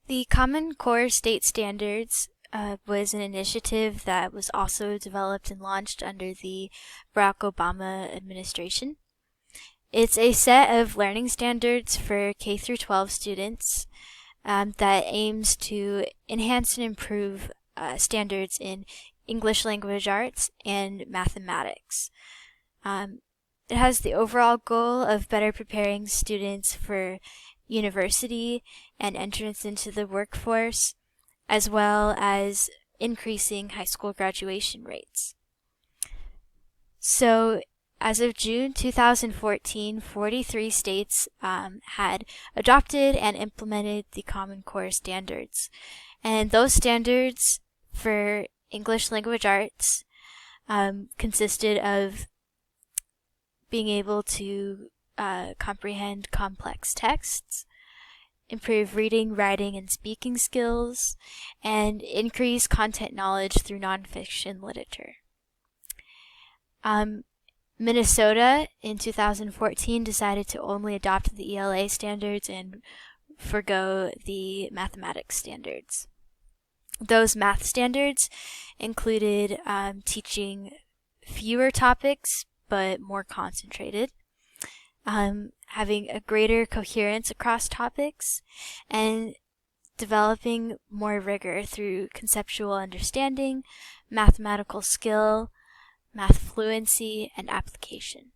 The Common Core State Standards was an initiative that was also developed and launched under the Barack Obama administration. It's a set of learning standards for K through 12 students that aims to enhance and improve standards in English language arts and mathematics. It has the overall goal of better preparing students for university and entrance into the workforce, as well as increasing high school graduation rates. So, as of June 2014, 43 states had adopted and implemented the Common Core standards. And those standards for English language arts consisted of being able to comprehend complex texts, improve reading, writing, and speaking skills, and increase content knowledge through nonfiction literature. Minnesota in 2014 decided to only adopt the ELA standards and forgo the mathematics standards. Those math standards included teaching fewer topics but more concentrated, having a greater coherence across topics, and developing more rigor through conceptual understanding, mathematical skill, math fluency, and application.